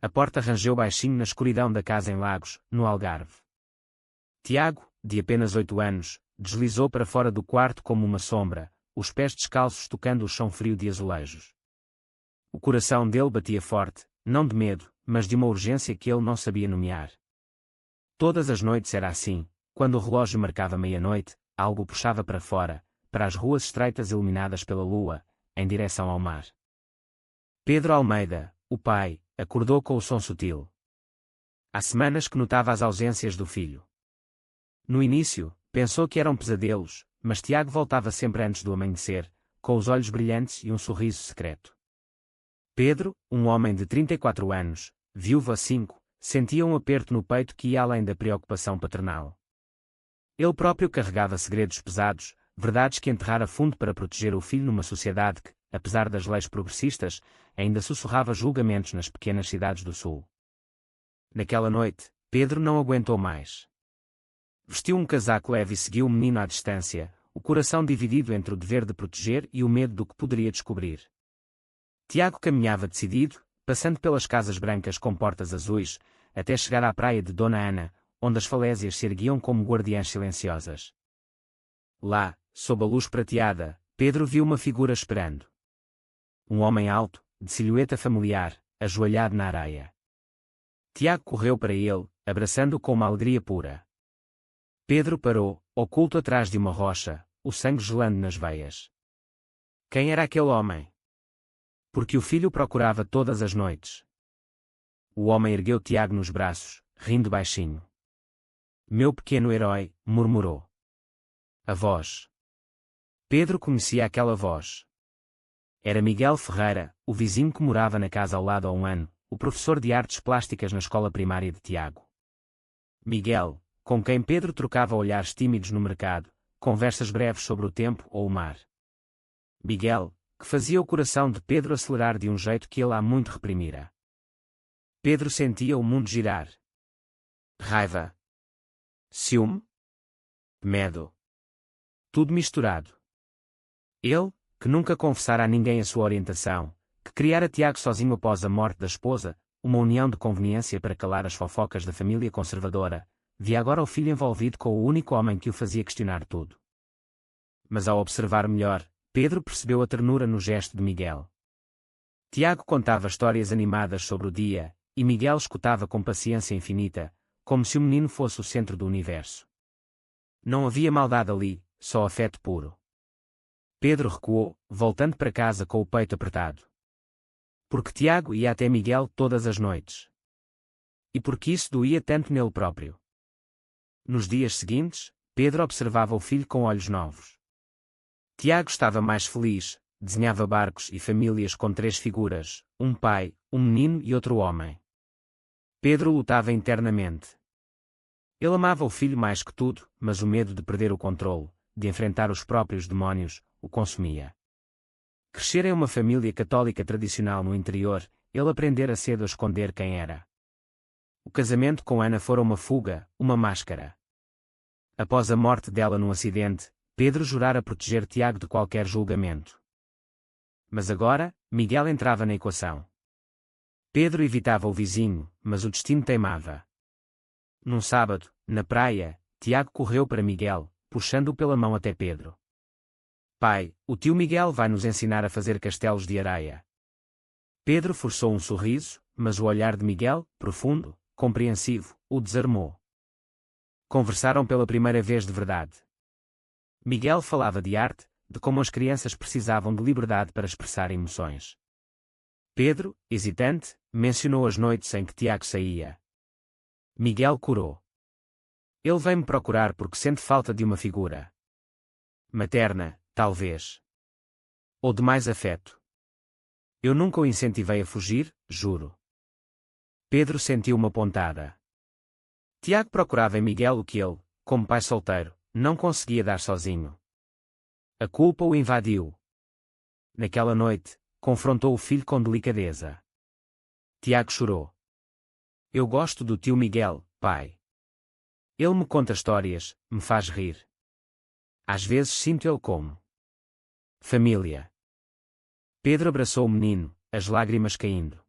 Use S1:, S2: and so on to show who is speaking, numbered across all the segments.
S1: A porta rangeu baixinho na escuridão da casa em Lagos, no Algarve. Tiago, de apenas 8 anos, deslizou para fora do quarto como uma sombra, os pés descalços tocando o chão frio de azulejos. O coração dele batia forte, não de medo, mas de uma urgência que ele não sabia nomear. Todas as noites era assim, quando o relógio marcava meia-noite, algo o puxava para fora, para as ruas estreitas iluminadas pela lua, em direção ao mar. Pedro Almeida, o pai, acordou com o som sutil. Há semanas que notava as ausências do filho. No início, pensou que eram pesadelos, mas Tiago voltava sempre antes do amanhecer, com os olhos brilhantes e um sorriso secreto. Pedro, um homem de 34 anos, viúvo a 5, sentia um aperto no peito que ia além da preocupação paternal. Ele próprio carregava segredos pesados, verdades que enterrara fundo para proteger o filho numa sociedade que, apesar das leis progressistas, ainda sussurrava julgamentos nas pequenas cidades do sul. Naquela noite, Pedro não aguentou mais. Vestiu um casaco leve e seguiu o menino à distância, o coração dividido entre o dever de proteger e o medo do que poderia descobrir. Tiago caminhava decidido, passando pelas casas brancas com portas azuis, até chegar à praia de Dona Ana, onde as falésias se erguiam como guardiãs silenciosas. Lá, sob a luz prateada, Pedro viu uma figura esperando. Um homem alto, de silhueta familiar, ajoelhado na areia. Tiago correu para ele, abraçando-o com uma alegria pura. Pedro parou, oculto atrás de uma rocha, o sangue gelando nas veias. Quem era aquele homem? Porque o filho o procurava todas as noites. O homem ergueu Tiago nos braços, rindo baixinho. Meu pequeno herói, murmurou. A voz. Pedro conhecia aquela voz. Era Miguel Ferreira, o vizinho que morava na casa ao lado há um ano, o professor de artes plásticas na escola primária de Tiago. Miguel, com quem Pedro trocava olhares tímidos no mercado, conversas breves sobre o tempo ou o mar. Miguel, que fazia o coração de Pedro acelerar de um jeito que ele há muito reprimira. Pedro sentia o mundo girar. Raiva. Ciúme. Medo. Tudo misturado. Ele, que nunca confessara a ninguém a sua orientação, que criara Tiago sozinho após a morte da esposa, uma união de conveniência para calar as fofocas da família conservadora, via agora o filho envolvido com o único homem que o fazia questionar tudo. Mas ao observar melhor, Pedro percebeu a ternura no gesto de Miguel. Tiago contava histórias animadas sobre o dia, e Miguel escutava com paciência infinita, como se o menino fosse o centro do universo. Não havia maldade ali, só afeto puro. Pedro recuou, voltando para casa com o peito apertado. Porque Tiago ia até Miguel todas as noites. E porque isso doía tanto nele próprio. Nos dias seguintes, Pedro observava o filho com olhos novos. Tiago estava mais feliz, desenhava barcos e famílias com 3 figuras, um pai, um menino e outro homem. Pedro lutava internamente. Ele amava o filho mais que tudo, mas o medo de perder o controle, de enfrentar os próprios demónios, o consumia. Crescer em uma família católica tradicional no interior, ele aprendera cedo a esconder quem era. O casamento com Ana fora uma fuga, uma máscara. Após a morte dela num acidente, Pedro jurara proteger Tiago de qualquer julgamento. Mas agora, Miguel entrava na equação. Pedro evitava o vizinho, mas o destino teimava. Num sábado, na praia, Tiago correu para Miguel, puxando-o pela mão até Pedro. Pai, o tio Miguel vai nos ensinar a fazer castelos de areia. Pedro forçou um sorriso, mas o olhar de Miguel, profundo, compreensivo, o desarmou. Conversaram pela primeira vez de verdade. Miguel falava de arte, de como as crianças precisavam de liberdade para expressar emoções. Pedro, hesitante, mencionou as noites em que Tiago saía. Miguel corou. Ele vem-me procurar porque sente falta de uma figura. Materna, talvez. Ou de mais afeto. Eu nunca o incentivei a fugir, juro. Pedro sentiu uma pontada. Tiago procurava em Miguel o que ele, como pai solteiro, não conseguia dar sozinho. A culpa o invadiu. Naquela noite, confrontou o filho com delicadeza. Tiago chorou. Eu gosto do tio Miguel, pai. Ele me conta histórias, me faz rir. Às vezes sinto ele como família. Pedro abraçou o menino, as lágrimas caindo.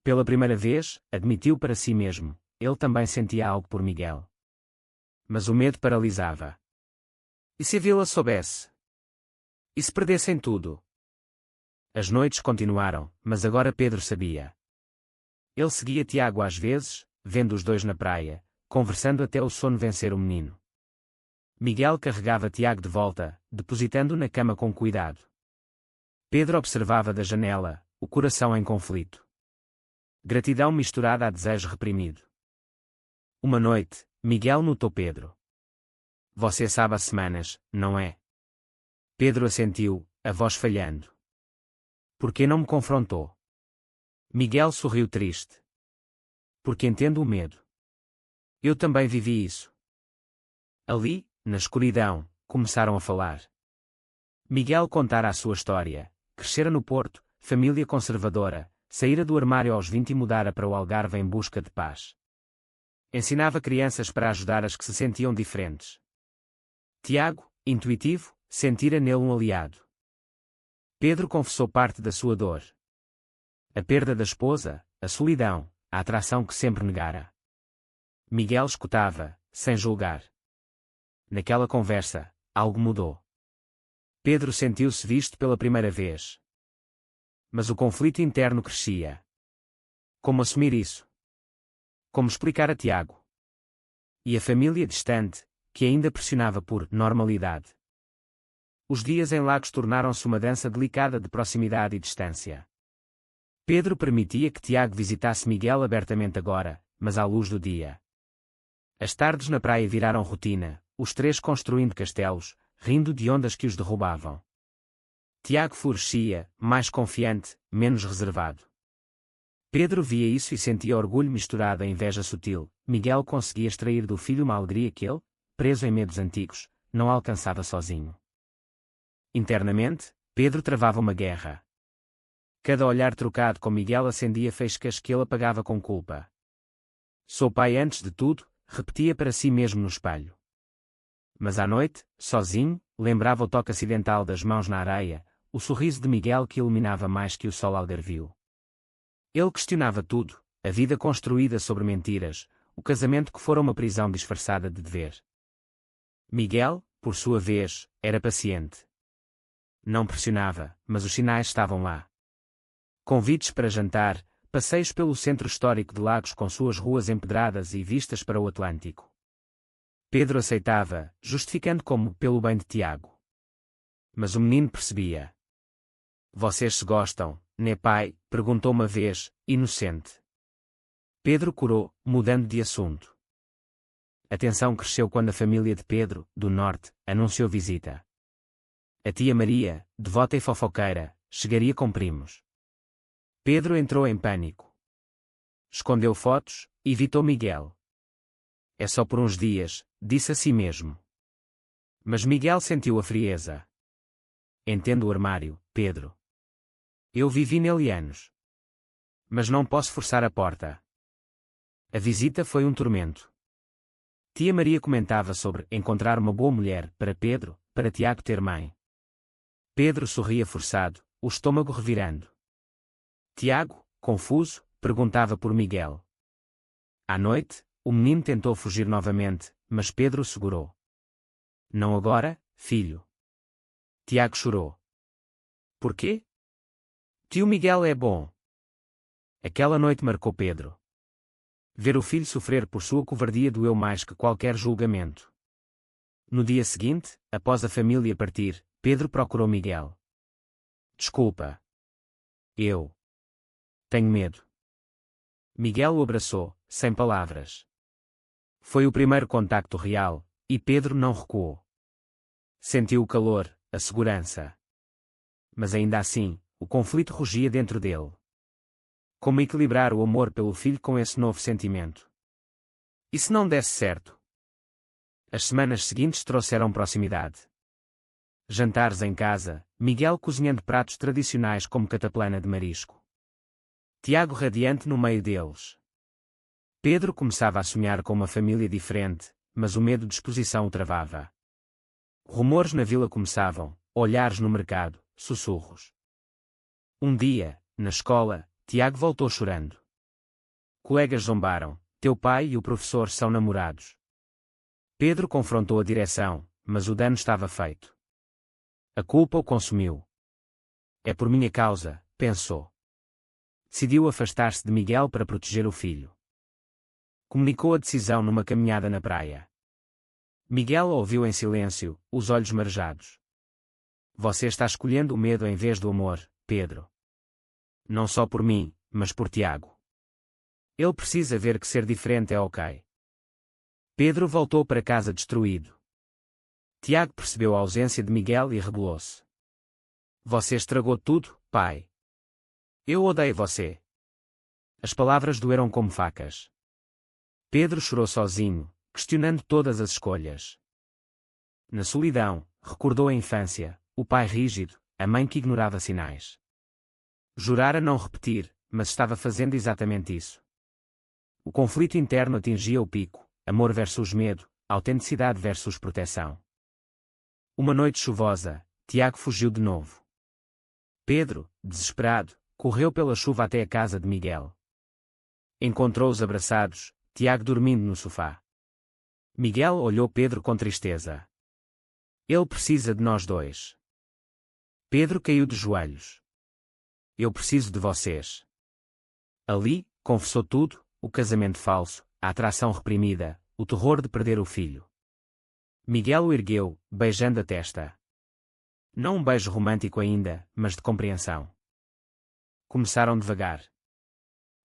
S1: Pela primeira vez, admitiu para si mesmo, ele também sentia algo por Miguel. Mas o medo paralisava. E se a vila soubesse? E se perdessem tudo? As noites continuaram, mas agora Pedro sabia. Ele seguia Tiago às vezes, vendo os dois na praia, conversando até o sono vencer o menino. Miguel carregava Tiago de volta, depositando-o na cama com cuidado. Pedro observava da janela, o coração em conflito. Gratidão misturada a desejo reprimido. Uma noite, Miguel notou Pedro. Você sabe há semanas, não é? Pedro assentiu, a voz falhando. Por que não me confrontou? Miguel sorriu triste. Porque entendo o medo. Eu também vivi isso. Ali, na escuridão, começaram a falar. Miguel contara a sua história. Crescera no Porto, família conservadora, saíra do armário aos 20 e mudara para o Algarve em busca de paz. Ensinava crianças para ajudar as que se sentiam diferentes. Tiago, intuitivo, sentira nele um aliado. Pedro confessou parte da sua dor. A perda da esposa, a solidão, a atração que sempre negara. Miguel escutava, sem julgar. Naquela conversa, algo mudou. Pedro sentiu-se visto pela primeira vez. Mas o conflito interno crescia. Como assumir isso? Como explicar a Tiago? E a família distante, que ainda pressionava por normalidade. Os dias em Lagos tornaram-se uma dança delicada de proximidade e distância. Pedro permitia que Tiago visitasse Miguel abertamente agora, mas à luz do dia. As tardes na praia viraram rotina, os três construindo castelos, rindo de ondas que os derrubavam. Tiago florescia, mais confiante, menos reservado. Pedro via isso e sentia orgulho misturado a inveja sutil. Miguel conseguia extrair do filho uma alegria que ele, preso em medos antigos, não alcançava sozinho. Internamente, Pedro travava uma guerra. Cada olhar trocado com Miguel acendia faíscas que ele apagava com culpa. Sou pai antes de tudo, repetia para si mesmo no espelho. Mas à noite, sozinho, lembrava o toque acidental das mãos na areia, o sorriso de Miguel que iluminava mais que o sol algarvio. Ele questionava tudo, a vida construída sobre mentiras, o casamento que fora uma prisão disfarçada de dever. Miguel, por sua vez, era paciente. Não pressionava, mas os sinais estavam lá. Convites para jantar, passeios pelo centro histórico de Lagos com suas ruas empedradas e vistas para o Atlântico. Pedro aceitava, justificando como pelo bem de Tiago. Mas o menino percebia. Vocês se gostam, né pai? Perguntou uma vez, inocente. Pedro corou, mudando de assunto. A tensão cresceu quando a família de Pedro, do norte, anunciou visita. A tia Maria, devota e fofoqueira, chegaria com primos. Pedro entrou em pânico. Escondeu fotos, evitou Miguel. É só por uns dias, disse a si mesmo. Mas Miguel sentiu a frieza. Entendo o armário, Pedro. Eu vivi nele anos. Mas não posso forçar a porta. A visita foi um tormento. Tia Maria comentava sobre encontrar uma boa mulher para Pedro, para Tiago ter mãe. Pedro sorria forçado, o estômago revirando. Tiago, confuso, perguntava por Miguel. À noite, o menino tentou fugir novamente, mas Pedro o segurou. Não agora, filho. Tiago chorou. Por quê? Tio Miguel é bom. Aquela noite marcou Pedro. Ver o filho sofrer por sua covardia doeu mais que qualquer julgamento. No dia seguinte, após a família partir, Pedro procurou Miguel. Desculpa. Eu tenho medo. Miguel o abraçou, sem palavras. Foi o primeiro contacto real, e Pedro não recuou. Sentiu o calor, a segurança. Mas ainda assim, o conflito rugia dentro dele. Como equilibrar o amor pelo filho com esse novo sentimento? E se não desse certo? As semanas seguintes trouxeram proximidade. Jantares em casa, Miguel cozinhando pratos tradicionais como cataplana de marisco. Tiago radiante no meio deles. Pedro começava a sonhar com uma família diferente, mas o medo de exposição o travava. Rumores na vila começavam, olhares no mercado, sussurros. Um dia, na escola, Tiago voltou chorando. Colegas zombaram, teu pai e o professor são namorados. Pedro confrontou a direção, mas o dano estava feito. A culpa o consumiu. É por minha causa, pensou. Decidiu afastar-se de Miguel para proteger o filho. Comunicou a decisão numa caminhada na praia. Miguel ouviu em silêncio, os olhos marejados. Você está escolhendo o medo em vez do amor, Pedro. Não só por mim, mas por Tiago. Ele precisa ver que ser diferente é ok. Pedro voltou para casa destruído. Tiago percebeu a ausência de Miguel e rebelou-se. Você estragou tudo, pai. Eu odeio você. As palavras doeram como facas. Pedro chorou sozinho, questionando todas as escolhas. Na solidão, recordou a infância, o pai rígido, a mãe que ignorava sinais. Jurara não repetir, mas estava fazendo exatamente isso. O conflito interno atingia o pico, amor versus medo, autenticidade versus proteção. Uma noite chuvosa, Tiago fugiu de novo. Pedro, desesperado, correu pela chuva até a casa de Miguel. Encontrou-os abraçados, Tiago dormindo no sofá. Miguel olhou Pedro com tristeza. Ele precisa de nós dois. Pedro caiu de joelhos. Eu preciso de vocês. Ali, confessou tudo, o casamento falso, a atração reprimida, o terror de perder o filho. Miguel o ergueu, beijando a testa. Não um beijo romântico ainda, mas de compreensão. Começaram devagar.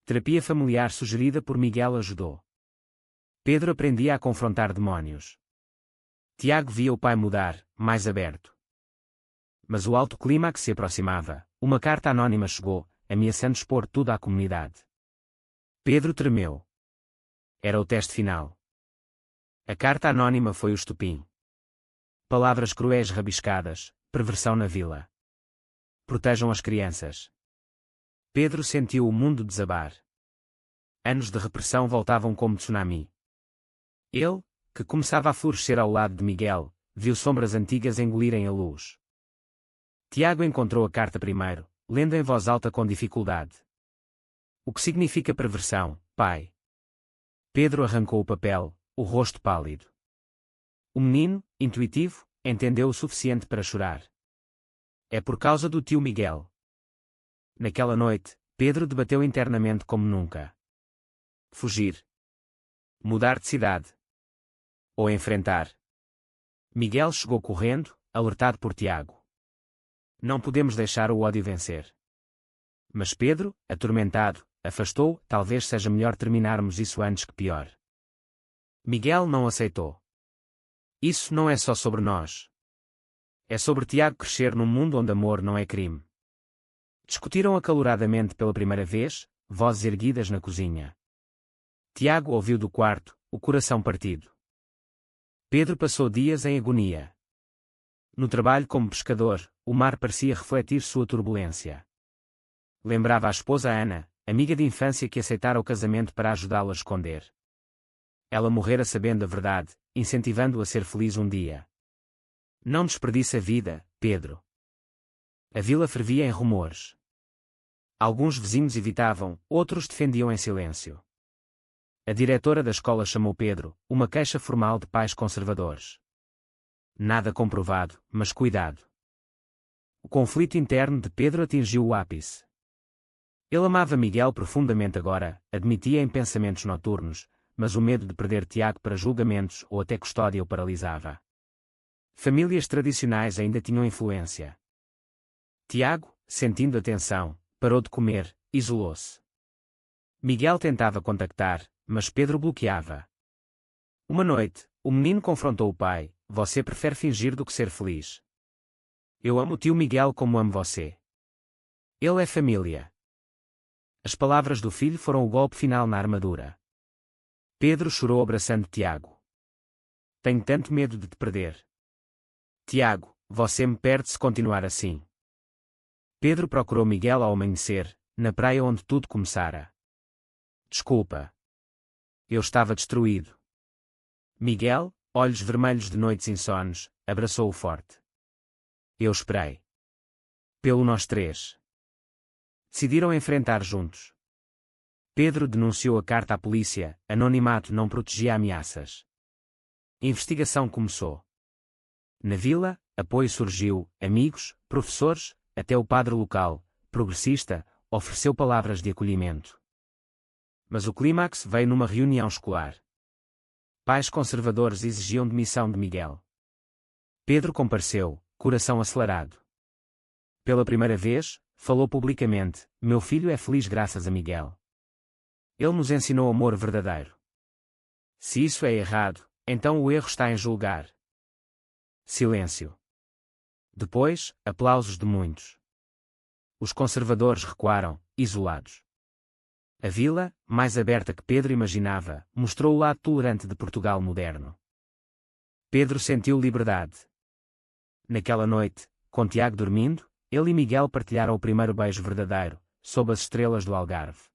S1: Terapia familiar sugerida por Miguel ajudou. Pedro aprendia a confrontar demónios. Tiago via o pai mudar, mais aberto. Mas o alto clímax se aproximava, uma carta anônima chegou, ameaçando expor tudo à comunidade. Pedro tremeu. Era o teste final. A carta anônima foi o estopim. Palavras cruéis rabiscadas, perversão na vila. Protejam as crianças. Pedro sentiu o mundo desabar. Anos de repressão voltavam como tsunami. Ele, que começava a florescer ao lado de Miguel, viu sombras antigas engolirem a luz. Tiago encontrou a carta primeiro, lendo em voz alta com dificuldade. O que significa perversão, pai? Pedro arrancou o papel, o rosto pálido. O menino, intuitivo, entendeu o suficiente para chorar. É por causa do tio Miguel. Naquela noite, Pedro debateu internamente como nunca. Fugir. Mudar de cidade. Ou enfrentar. Miguel chegou correndo, alertado por Tiago. Não podemos deixar o ódio vencer. Mas Pedro, atormentado, afastou, talvez seja melhor terminarmos isso antes que pior. Miguel não aceitou. Isso não é só sobre nós. É sobre Tiago crescer num mundo onde amor não é crime. Discutiram acaloradamente pela primeira vez, vozes erguidas na cozinha. Tiago ouviu do quarto, o coração partido. Pedro passou dias em agonia. No trabalho como pescador, o mar parecia refletir sua turbulência. Lembrava a esposa Ana, amiga de infância que aceitara o casamento para ajudá-lo a esconder. Ela morrera sabendo a verdade, incentivando-o a ser feliz um dia. Não desperdice a vida, Pedro. A vila fervia em rumores. Alguns vizinhos evitavam, outros defendiam em silêncio. A diretora da escola chamou Pedro, uma queixa formal de pais conservadores. Nada comprovado, mas cuidado. O conflito interno de Pedro atingiu o ápice. Ele amava Miguel profundamente agora, admitia em pensamentos noturnos, mas o medo de perder Tiago para julgamentos ou até custódia o paralisava. Famílias tradicionais ainda tinham influência. Tiago, sentindo a tensão, parou de comer, isolou-se. Miguel tentava contactar, mas Pedro bloqueava. Uma noite, o menino confrontou o pai: você prefere fingir do que ser feliz. Eu amo o tio Miguel como amo você. Ele é família. As palavras do filho foram o golpe final na armadura. Pedro chorou abraçando Tiago. Tenho tanto medo de te perder. Tiago, você me perde se continuar assim. Pedro procurou Miguel ao amanhecer, na praia onde tudo começara. Desculpa. Eu estava destruído. Miguel, olhos vermelhos de noites insones, abraçou-o forte. Eu esperei. Pelo nós três. Decidiram enfrentar juntos. Pedro denunciou a carta à polícia, anonimato não protegia ameaças. A investigação começou. Na vila, apoio surgiu, amigos, professores, até o padre local, progressista, ofereceu palavras de acolhimento. Mas o clímax veio numa reunião escolar. Pais conservadores exigiam demissão de Miguel. Pedro compareceu, coração acelerado. Pela primeira vez, falou publicamente: meu filho é feliz graças a Miguel. Ele nos ensinou amor verdadeiro. Se isso é errado, então o erro está em julgar. Silêncio. Depois, aplausos de muitos. Os conservadores recuaram, isolados. A vila, mais aberta que Pedro imaginava, mostrou o lado tolerante de Portugal moderno. Pedro sentiu liberdade. Naquela noite, com Tiago dormindo, ele e Miguel partilharam o primeiro beijo verdadeiro, sob as estrelas do Algarve.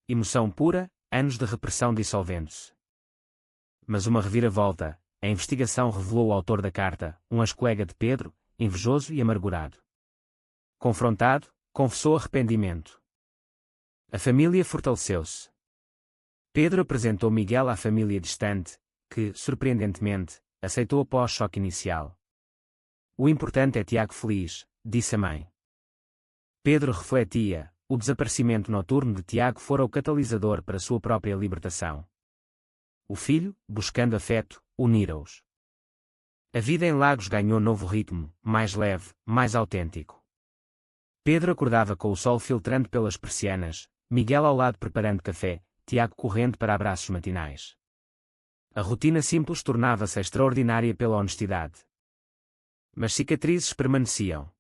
S1: Emoção pura, anos de repressão dissolvendo-se. Mas uma reviravolta, a investigação revelou o autor da carta, um ex-colega de Pedro, invejoso e amargurado. Confrontado, confessou arrependimento. A família fortaleceu-se. Pedro apresentou Miguel à família distante, que, surpreendentemente, aceitou após choque inicial. O importante é Tiago feliz, disse a mãe. Pedro refletia, o desaparecimento noturno de Tiago fora o catalisador para sua própria libertação. O filho, buscando afeto, unira-os. A vida em Lagos ganhou novo ritmo, mais leve, mais autêntico. Pedro acordava com o sol filtrando pelas persianas, Miguel ao lado preparando café, Tiago correndo para abraços matinais. A rotina simples tornava-se extraordinária pela honestidade. Mas cicatrizes permaneciam.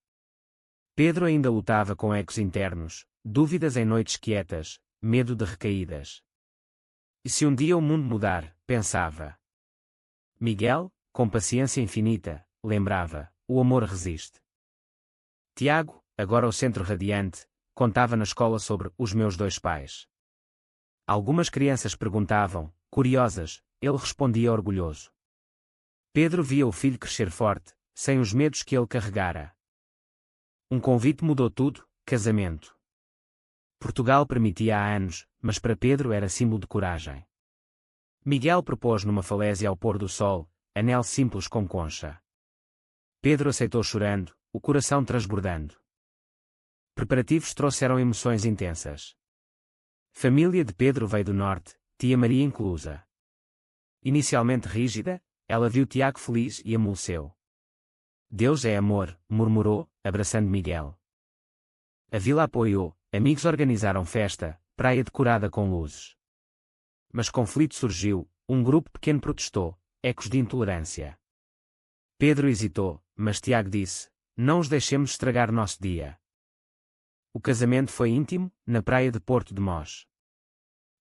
S1: Pedro ainda lutava com ecos internos, dúvidas em noites quietas, medo de recaídas. E se um dia o mundo mudar, pensava. Miguel, com paciência infinita, lembrava, o amor resiste. Tiago, agora o centro radiante, contava na escola sobre os meus dois pais. Algumas crianças perguntavam, curiosas, ele respondia orgulhoso. Pedro via o filho crescer forte, sem os medos que ele carregara. Um convite mudou tudo, casamento. Portugal permitia há anos, mas para Pedro era símbolo de coragem. Miguel propôs numa falésia ao pôr do sol, anel simples com concha. Pedro aceitou chorando, o coração transbordando. Preparativos trouxeram emoções intensas. Família de Pedro veio do norte, tia Maria inclusa. Inicialmente rígida, ela viu Tiago feliz e amoleceu. Deus é amor, murmurou, abraçando Miguel. A vila apoiou, amigos organizaram festa, praia decorada com luzes. Mas conflito surgiu, um grupo pequeno protestou, ecos de intolerância. Pedro hesitou, mas Tiago disse, não os deixemos estragar nosso dia. O casamento foi íntimo, na praia de Porto de Mós.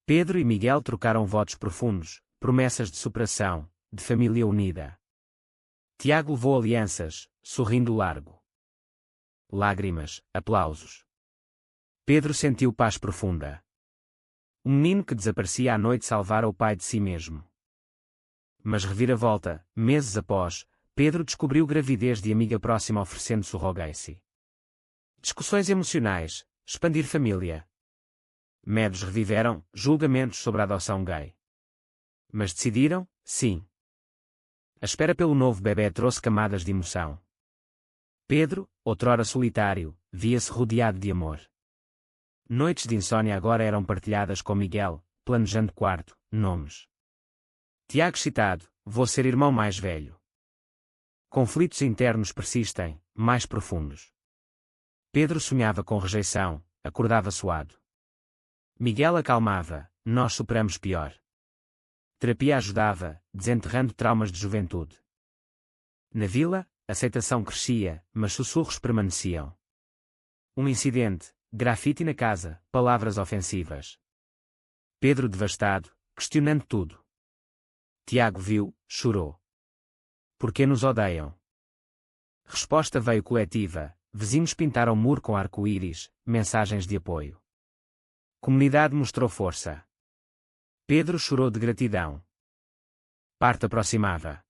S1: Pedro e Miguel trocaram votos profundos, promessas de superação, de família unida. Tiago levou alianças, sorrindo largo. Lágrimas, aplausos. Pedro sentiu paz profunda. Um menino que desaparecia à noite salvara o pai de si mesmo. Mas reviravolta, meses após, Pedro descobriu gravidez de amiga próxima oferecendo surrogacy. Discussões emocionais, expandir família. Medos reviveram, julgamentos sobre a adoção gay. Mas decidiram, sim. A espera pelo novo bebê trouxe camadas de emoção. Pedro, outrora solitário, via-se rodeado de amor. Noites de insônia agora eram partilhadas com Miguel, planejando quarto, nomes. Tiago excitado, vou ser irmão mais velho. Conflitos internos persistem, mais profundos. Pedro sonhava com rejeição, acordava suado. Miguel acalmava, nós superamos pior. Terapia ajudava, desenterrando traumas de juventude. Na vila, aceitação crescia, mas sussurros permaneciam. Um incidente, grafite na casa, palavras ofensivas. Pedro devastado, questionando tudo. Tiago viu, chorou. Por que nos odeiam? Resposta veio coletiva. Vizinhos pintaram muro com arco-íris, mensagens de apoio. Comunidade mostrou força. Pedro chorou de gratidão. Parto aproximava.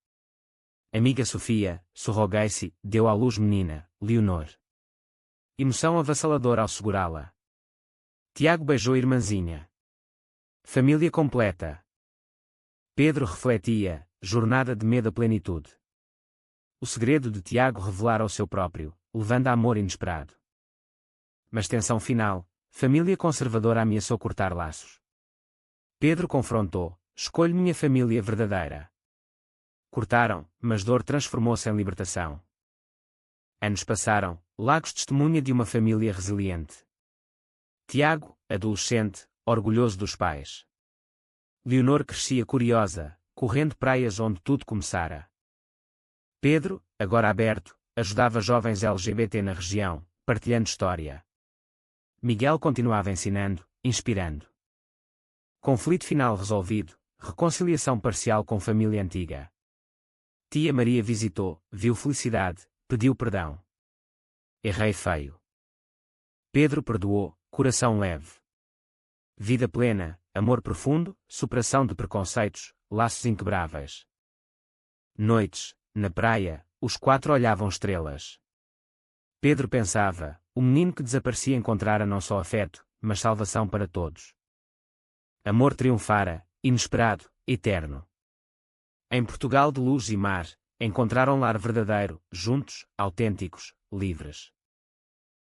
S1: Amiga Sofia, surrogacy, deu à luz menina, Leonor. Emoção avassaladora ao segurá-la. Tiago beijou a irmãzinha. Família completa. Pedro refletia, jornada de medo à plenitude. O segredo de Tiago revelar ao seu próprio, levando a amor inesperado. Mas tensão final, família conservadora ameaçou cortar laços. Pedro confrontou, escolho minha família verdadeira. Cortaram, mas dor transformou-se em libertação. Anos passaram, Lagos testemunha de uma família resiliente. Tiago, adolescente, orgulhoso dos pais. Leonor crescia curiosa, correndo praias onde tudo começara. Pedro, agora aberto, ajudava jovens LGBT na região, partilhando história. Miguel continuava ensinando, inspirando. Conflito final resolvido, reconciliação parcial com família antiga. Tia Maria visitou, viu felicidade, pediu perdão. Errei feio. Pedro perdoou, coração leve. Vida plena, amor profundo, superação de preconceitos, laços inquebráveis. Noites, na praia, os quatro olhavam estrelas. Pedro pensava, o menino que desaparecia encontrara não só afeto, mas salvação para todos. Amor triunfara, inesperado, eterno. Em Portugal de luz e mar, encontraram lar verdadeiro, juntos, autênticos, livres.